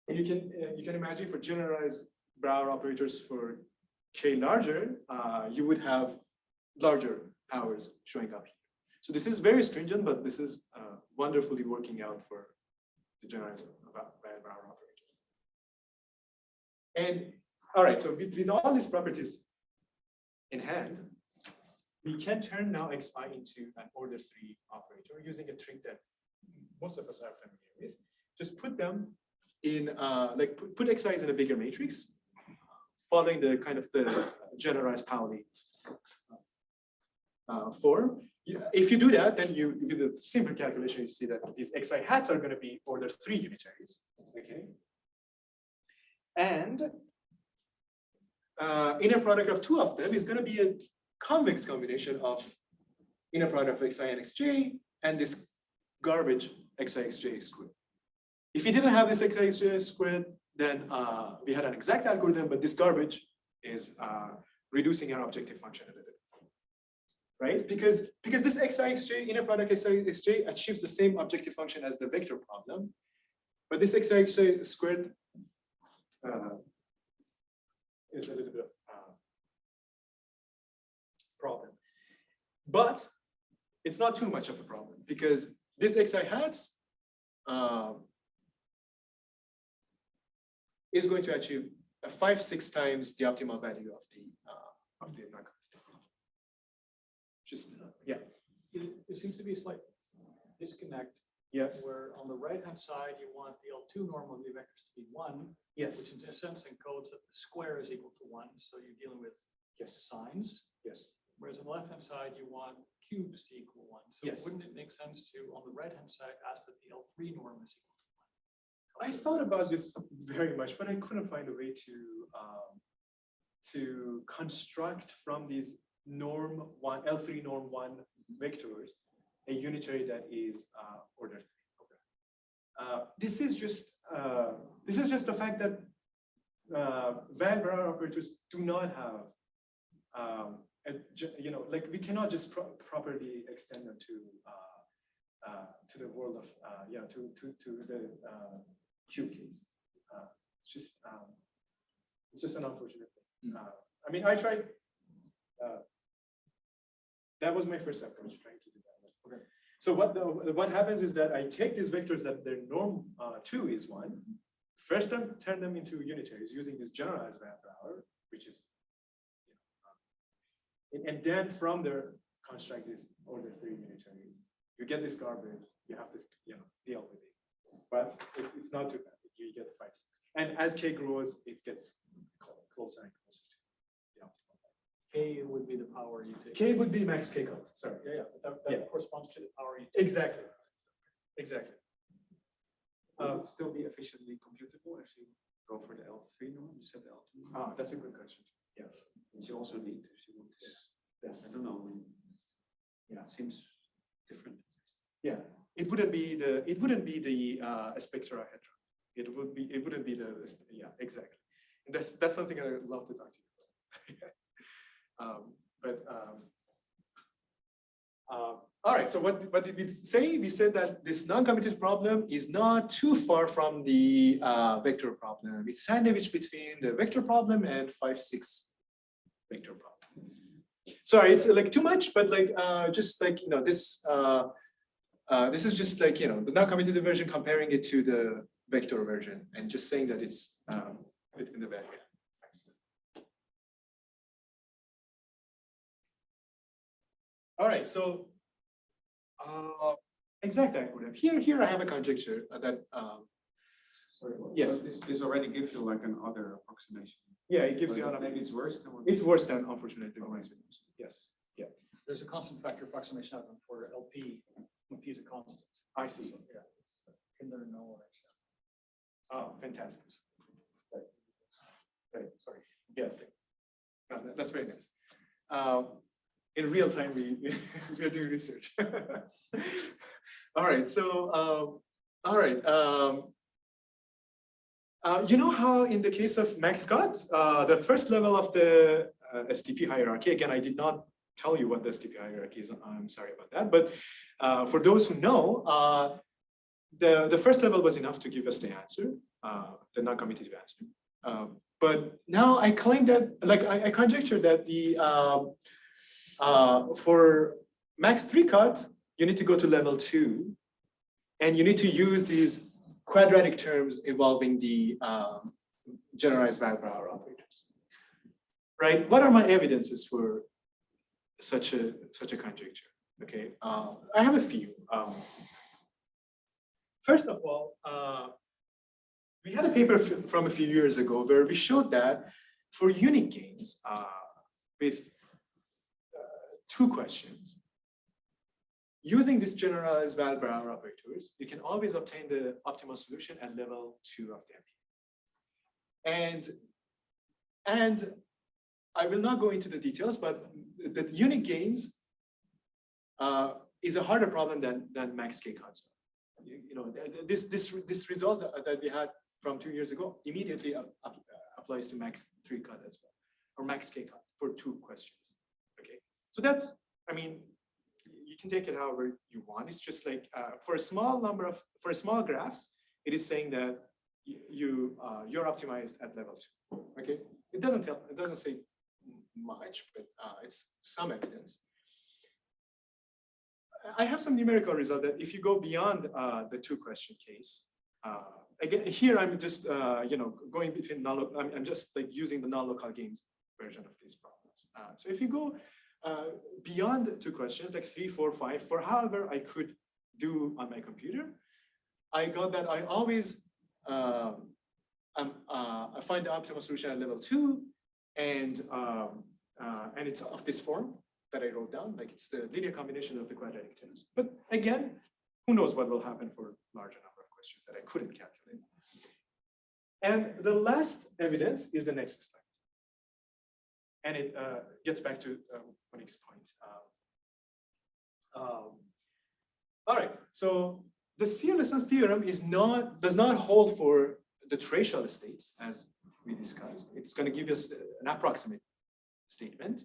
And you can imagine for generalized Brouwer operators for k larger, you would have larger powers showing up here. So this is very stringent, but this is wonderfully working out for the generalized Brouwer operators. And all right, so with all these properties in hand, we can turn now xi into an order 3 operator using a trick that most of us are familiar with. Just put them in, put xi's in a bigger matrix, following the kind of the generalized Pauli form. If you do that, then you do the simple calculation, you see that these xi hats are going to be order 3 unitaries. Okay. And inner product of 2 of them is going to be a convex combination of inner product of xi and xj and this garbage xi xj squared. If we didn't have this xi xj squared, then we had an exact algorithm, but this garbage is reducing our objective function a little bit, right? Because this xi xj, inner product xi xj achieves the same objective function as the vector problem, but this xi xj squared is a little bit of problem. But it's not too much of a problem because this xi hats is going to achieve 5-6 times the optimal value of the non-commutative. Just yeah. There seems to be a slight disconnect. Yes. Where on the right-hand side, you want the L2 norm of the vectors to be 1. Yes. Which in a sense encodes that the square is equal to 1. So you're dealing with signs. Yes. Whereas on the left-hand side, you want cubes to equal 1. So yes. Wouldn't it make sense to, on the right-hand side, ask that the L3 norm is equal to 1? I thought about this very much, but I couldn't find a way to construct from these norm 1, L3 norm 1 vectors a unitary that is order 3. Okay. This is just the fact that Brouwer operators do not have we cannot just properly extend them to the world of to the cube case. It's just an unfortunate thing. I mean, I tried. That was my first approach, trying to do that. Okay. So what happens is that I take these vectors that their norm 2 is 1. First, turn them into unitaries using this generalized Brouwer, which is, and then from there construct this order 3 unitaries. You get this garbage. You have to deal with it, but it's not too bad. You get 5-6, and as k grows, it gets closer and closer to the optimal value. K would be the power you take. K would be max k count. Sorry. Yeah. But that corresponds to the power you take. Exactly. Would it still be efficiently computable if you go for the L3 norm? You said the L2 norm. That's a good question. Yes. Which you also need if you want this. Yes. I don't know. Yeah. It seems different. Yeah. It wouldn't be the spectrohedron. It wouldn't be the yeah, exactly. And that's something I would love to talk to you about. All right, so what did we say? We said that this non-commutative problem is not too far from the vector problem. It's sandwiched between the vector problem and 5-6 vector problem. Sorry, it's like too much, but like just like this is just like the non-commutative version, comparing it to the vector version, and just saying that it's in the value. All right, so exact algorithm. Here I have a conjecture that Sorry, yes. So this already gives you like another approximation. Yeah, it gives you But an maybe it's worse than what it's worse than unfortunately Goemans-Williamson. Yes. Yeah. There's a constant factor approximation out for LP when P is a constant. I see. So, yeah, it's in there no actually. Oh, fantastic. Right. Sorry. Yes. No, that's very nice. In real time, we are doing research. All right. So, all right. You know how in the case of Max Scott, the first level of the STP hierarchy, again, I did not tell you what the STP hierarchy is. I'm sorry about that. But for those who know, the first level was enough to give us the answer, the non-commutative answer. But now I claim that, like I conjecture that the for max 3 cut, you need to go to level 2, and you need to use these quadratic terms involving the generalized Weierbrauer operators. Right? What are my evidences for such a conjecture? Okay, I have a few. First of all, we had a paper from a few years ago where we showed that for unique games with 2 questions, using this generalized Weierbrauer operators, you can always obtain the optimal solution at level 2 of the MP. And I will not go into the details, but the unique games is a harder problem than max K concept. This result that we had from 2 years ago immediately applies to max 3 cut as well, or max K cut for 2 questions. Okay, so that's, I mean, you can take it however you want. It's just like for a small graphs, it is saying that you're optimized at level 2. Okay, it doesn't say much, but it's some evidence. I have some numerical result that if you go beyond the 2 question case, again, here I'm just going between I'm just like using the non-local games version of these problems. So if you go beyond 2 questions, like 3, 4, 5, for however I could do on my computer, I got that I always I find the optimal solution at level 2, and it's of this form that I wrote down, like it's the linear combination of the quadratic terms. But again, who knows what will happen for a larger number of questions that I couldn't calculate. And the last evidence is the next slide. And it gets back to Monique's point. All right, so the Tsirelson theorem does not hold for the tracial states as we discussed. It's going to give us an approximate statement.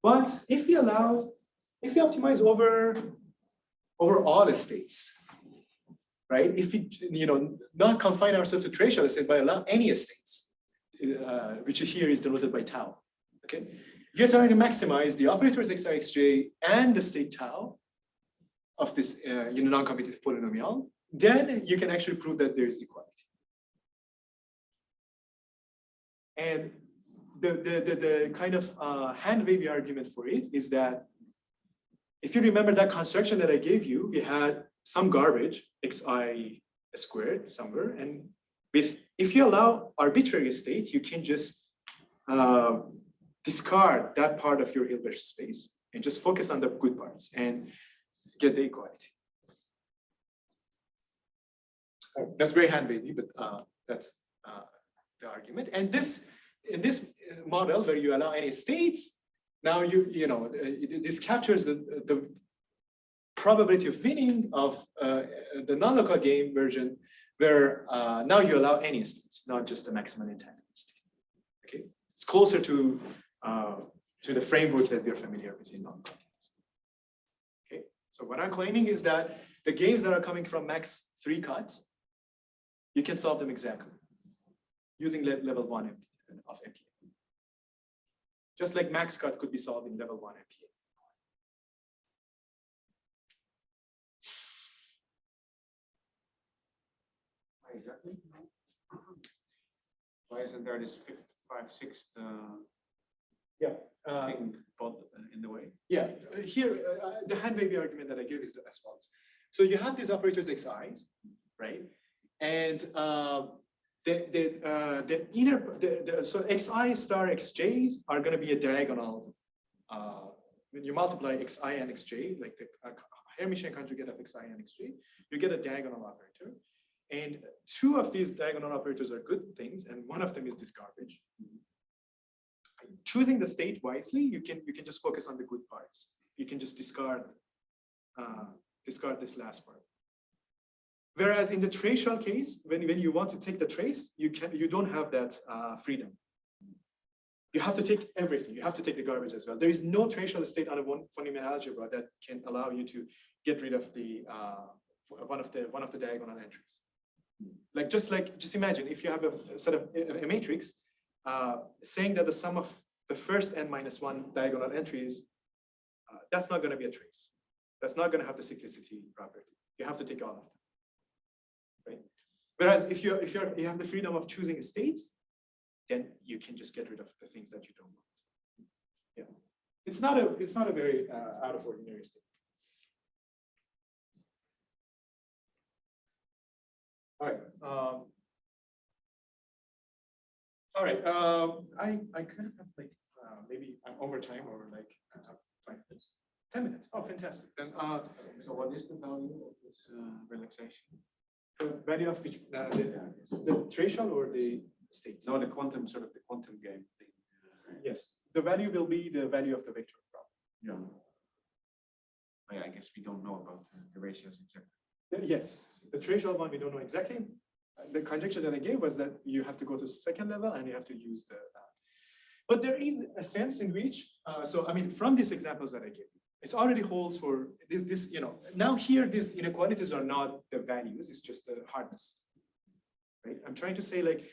But if we optimize over all the states, right? If we not confine ourselves to tracial states, but allow any states, which here is denoted by tau. Okay, if you're trying to maximize the operators xi, xj, and the state tau of this non-commutative polynomial, then you can actually prove that there is equality. And the kind of hand-wavy argument for it is that if you remember that construction that I gave you, we had some garbage xi squared somewhere, and if you allow arbitrary state, you can just discard that part of your Hilbert space and just focus on the good parts and get the equality. That's very hand-wavy, but that's the argument. And in this model where you allow any states, now this captures the probability of winning of the non-local game version, where now you allow any states, not just the maximum entanglement state. Okay, it's closer to the framework that we're familiar with in non-commutativity. Okay, so what I'm claiming is that the games that are coming from max 3 cuts, you can solve them exactly using level 1 of MPA. Just like max cut could be solved in level 1 MPA. Why exactly? Why isn't there this 5/6 Yeah. thing in the way? Yeah, here, the hand-wavy argument that I give is as follows. So you have these operators xi's, right? And so xi star xj's are going to be a diagonal. When you multiply xi and xj, like the Hermitian conjugate of xi and xj, you get a diagonal operator. And 2 of these diagonal operators are good things, and one of them is this garbage. Choosing the state wisely, you can just focus on the good parts. You can just discard this last part. Whereas in the tracial case, when you want to take the trace, you don't have that freedom. You have to take everything. You have to take the garbage as well. There is no tracial state on a one-phonemic algebra that can allow you to get rid of the one of the diagonal entries. Just imagine if you have a set of a matrix saying that the sum of the first n minus 1 diagonal entries, that's not going to be a trace. That's not going to have the cyclicity property. You have to take all of them. Right? Whereas if you have the freedom of choosing states, then you can just get rid of the things that you don't want. Yeah, it's not a very out of ordinary state. All right. All right. I kind of have like maybe I'm over time or like 5 minutes. 10 minutes. Oh, fantastic. Then So what is the value of this relaxation? the value of which the tracial or the state? No, the quantum game thing. Yes. The value will be the value of the vector problem. Yeah. Oh, yeah, I guess we don't know about the ratios exactly. Yes. The tracial one we don't know exactly. The conjecture that I gave was that you have to go to second level and you have to use the. But there is a sense in which, so I mean, from these examples that I gave, it already holds for this. Now here these inequalities are not the values; it's just the hardness. Right? I'm trying to say like,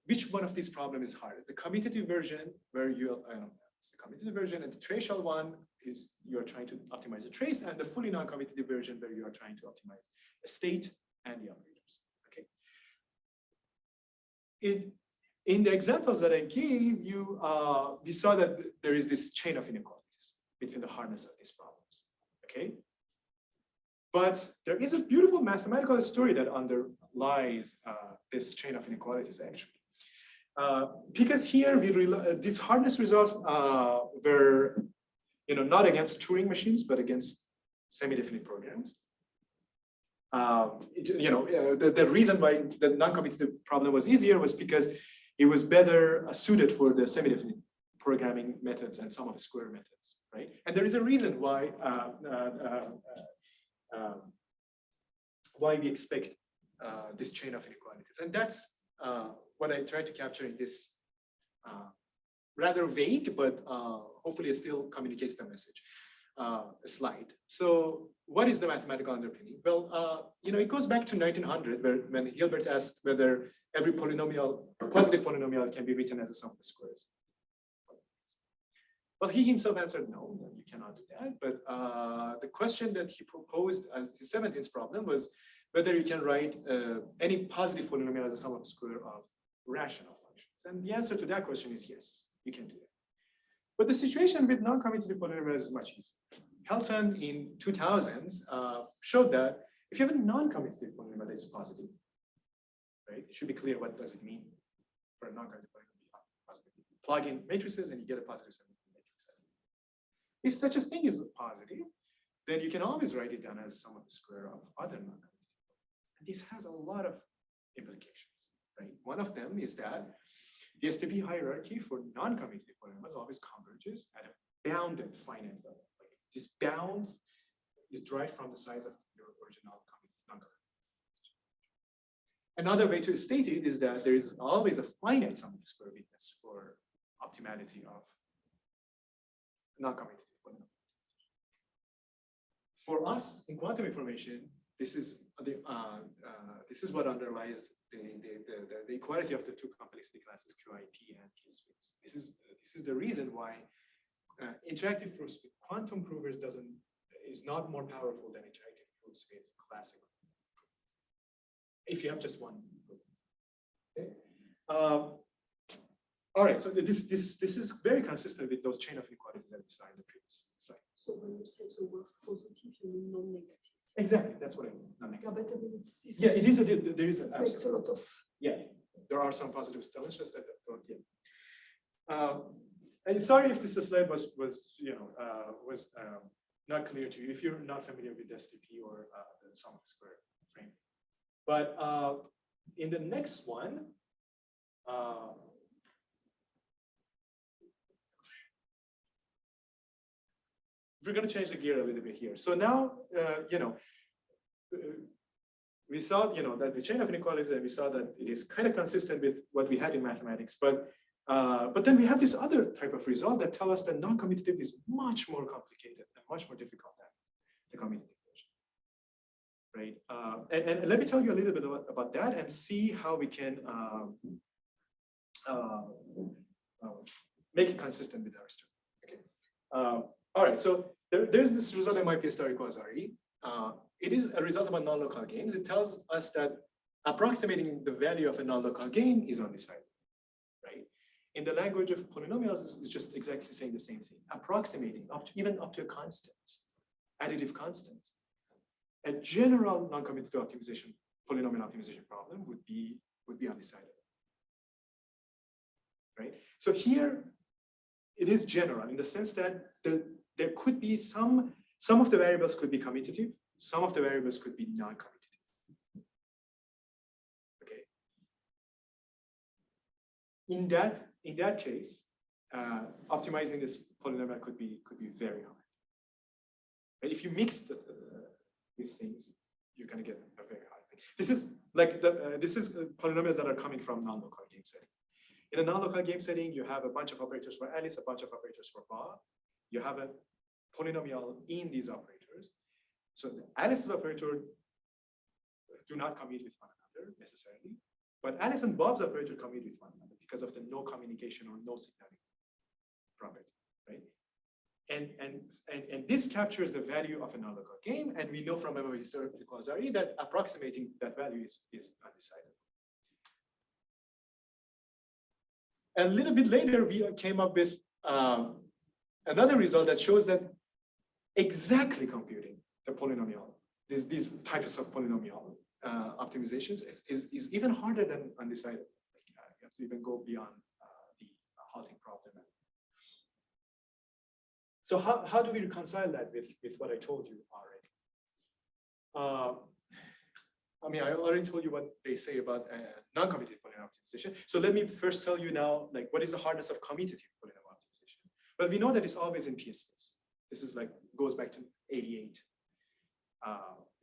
which one of these problems is harder? The commutative version, where it's the commutative version, and the tracial one is you are trying to optimize a trace, and the fully non-commutative version where you are trying to optimize a state and the operators. Okay. In the examples that I gave you, we saw that there is this chain of inequalities between the hardness of these problems. Okay. But there is a beautiful mathematical story that underlies this chain of inequalities actually. Because here these hardness results were not against Turing machines, but against semi-definite programs. The reason why the non-commutative problem was easier was because it was better suited for the semi-definite programming methods and sum of square methods, right? And there is a reason why we expect this chain of inequalities, and that's what I try to capture in this rather vague, but hopefully it still communicates the message. Slide. So what is the mathematical underpinning? Well, it goes back to 1900, when Hilbert asked whether every positive polynomial can be written as a sum of squares. Well, he himself answered no, you cannot do that. But the question that he proposed as his 17th problem was whether you can write any positive polynomial as a sum of square of rational functions. And the answer to that question is yes, you can do that. But the situation with non-commutative polynomials is much easier. Helton in 2000s showed that if you have a non-commutative polynomial that is positive, right? It should be clear what does it mean for a non-commutative polynomial positive. Plug in matrices and you get a positive matrix. If such a thing is positive, then you can always write it down as sum of the square of other non-commutative. This has a lot of implications, right? One of them is that the STP hierarchy for non-commutative polynomials always converges at a bounded finite level. Like this bound is derived from the size of your original non-commutative. Another way to state it is that there is always a finite sum of square weakness for optimality of non-commutative polynomial. For us in quantum information, this is what underlies the equality of the two complexity classes QIP and P space. This is the reason why interactive proofs with quantum provers is not more powerful than interactive proofs with classical. If you have just one proof. Okay. All right. So this is very consistent with those chain of inequalities that we saw in the previous slide. So when you say it's a word positive, you mean non-negative. Exactly. That's what I mean. Non-negative. Yeah, but I mean, it's Yeah, it is there is it makes a lot of. Yeah, there are some positive stuff. It's just that don't yet. And sorry if this slide was not clear to you if you're not familiar with STP or the sum of square frame. But in the next one, we're going to change the gear a little bit here. So now, we saw, that the chain of inequalities, and we saw that it is kind of consistent with what we had in mathematics. But then we have this other type of result that tell us that non-commutative is much more complicated and much more difficult than the commutative version, right? And let me tell you a little bit about that and see how we can make it consistent with our story. Okay. All right. So there's this result MIP star equals RE. It is a result about non-local games. It tells us that approximating the value of a non-local game is undecidable, right? In the language of polynomials, it's just exactly saying the same thing. Approximating even up to a constant, additive constant. A general non-commutative optimization, polynomial optimization problem would be undecidable, right? So here, it is general in the sense that there could be some of the variables could be commutative, some of the variables could be non-commutative. Okay. In that case, optimizing this polynomial could be very hard. But if you mix these things, you're going to get a very hard thing. This is like polynomials that are coming from non-local game setting. In a non-local game setting, you have a bunch of operators for Alice, a bunch of operators for Bob. You have a polynomial in these operators. So the Alice's operator do not commute with one another necessarily, but Alice and Bob's operator commute with one another because of the no communication or no signaling property, right? And this captures the value of a non-local game, and we know from our historical quasari that approximating that value is undecidable. A little bit later, we came up with another result that shows that exactly computing the polynomial, these types of polynomial optimizations is even harder than undecidable. Like, you have to even go beyond the halting problem. So how do we reconcile that with what I told you already? I mean, I already told you what they say about non-commutative polynomial optimization. So let me first tell you now, like, what is the hardness of commutative polynomial optimization? Well, we know that it's always in P space. This is like, goes back to 88.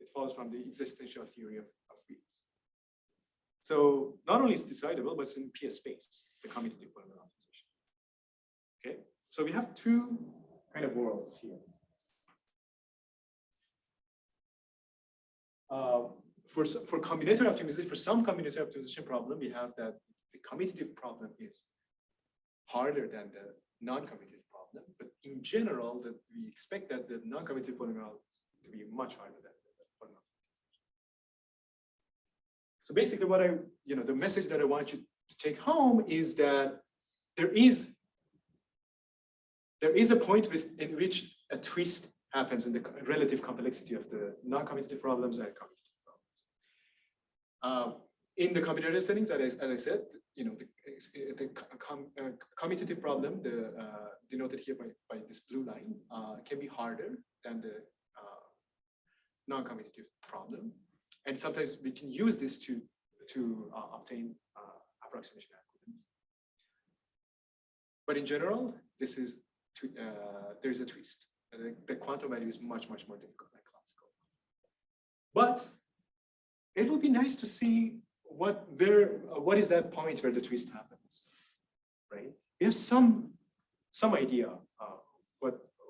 It follows from the existential theory of fields. So not only is it decidable, but it's in P space, the commutative polynomial optimization. Okay, so we have two kind of worlds here. For combinatorial optimization, for some combinatorial optimization problem, we have that the commutative problem is harder than the non-commutative problem. But in general, that we expect that the non-commutative polynomial to be much harder than the polynomial. So basically, what the message that I want you to take home is that there is a point in which a twist happens in the relative complexity of the non-commutative problems and commutative problems. In the combinatorial settings, as I said, the commutative problem, denoted here by this blue line, can be harder than the non-commutative problem. And sometimes we can use this to obtain approximation algorithms. But in general, this is there's a twist. The quantum value is much more difficult than classical. But it would be nice to see what is that point where the twist happens, right? We have some idea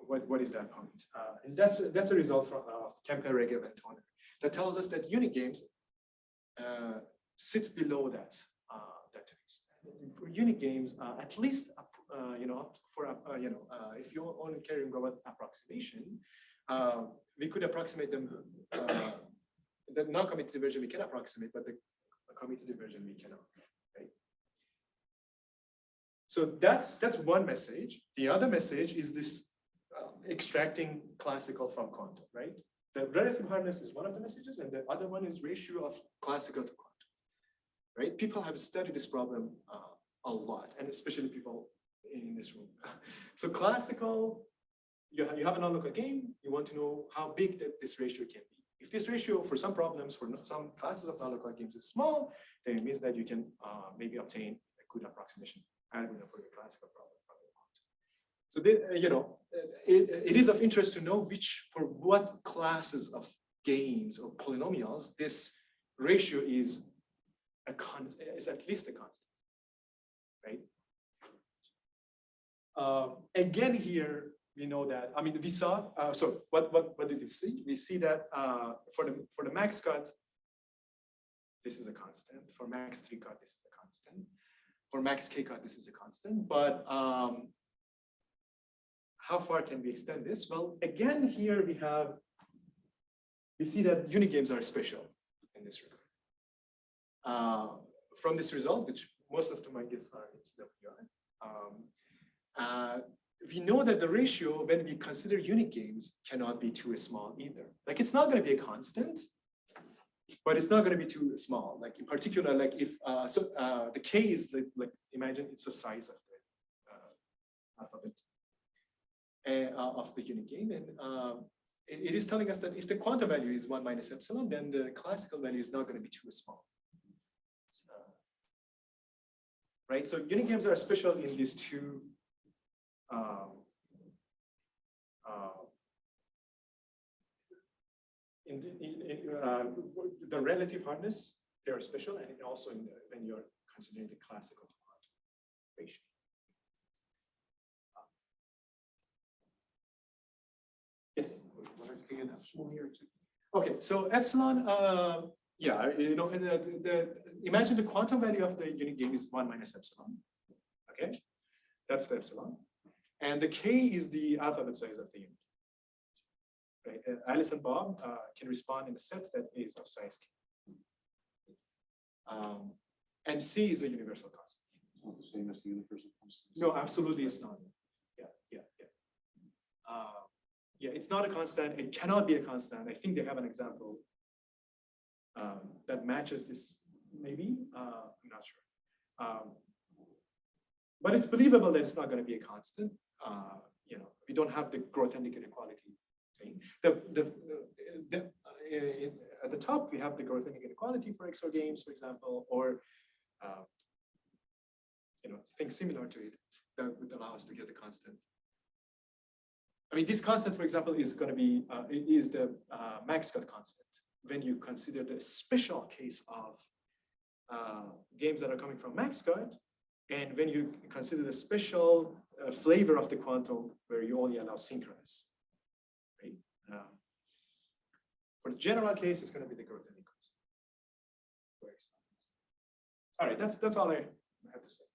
what is that point, and that's a result from Kemper, Regev, and Toner that tells us that unit games sits below that twist. For unit games, at least if you only care about approximation, we could approximate them. The non-commutative version we can approximate, but the commutative version we cannot. Right? So that's one message. The other message is this extracting classical from quantum, right? The relative hardness is one of the messages, and the other one is ratio of classical to quantum. Right? People have studied this problem a lot, and especially people in this room. So classical, you have a non-local game. You want to know how big this ratio can be. If this ratio for some problems, for some classes of non-local games is small, then it means that you can maybe obtain a good approximation algorithm for your classical problem from the quantum. So it is of interest to know for what classes of games or polynomials this ratio is at least a constant, right? Again, here we know that. I mean, we saw. So what did we see? We see that for the max cut, this is a constant. For max 3 cut, this is a constant. For max k cut, this is a constant. But how far can we extend this? Well, again, here we see that unit games are special in this regard. From this result, which most of the my guess are is WI. We know that the ratio when we consider unit games cannot be too small either. Like it's not going to be a constant, but it's not going to be too small. Like in particular, like if the k is like imagine it's the size of the alphabet of the unit game, and it is telling us that if the quantum value is 1 minus epsilon, then the classical value is not going to be too small. Right. So unit games are special in these two. The relative hardness, they are special, and also when you're considering the classical to quantum ratio. Yes. Okay, so epsilon. Yeah, imagine the quantum value of the unit game is 1 minus epsilon. Okay, that's the epsilon. And the k is the alphabet size of the unit. Right? Alice and Bob can respond in a set that is of size k. And c is a universal constant. It's not the same as the universal constant. No, absolutely it's not. Yeah, it's not a constant. It cannot be a constant. I think they have an example that matches this, maybe. I'm not sure. But it's believable that it's not going to be a constant. We don't have the growth indicator equality thing. At the top, we have the growth indicator equality for XOR games, for example, or things similar to it that would allow us to get the constant. I mean, this constant, for example, is going to be is the max cut constant when you consider the special case of games that are coming from max cut, and when you consider the special flavor of the quantum where you only allow synchronous. Right? For the general case, it's going to be the growth indicator constant. All right, that's all I have to say.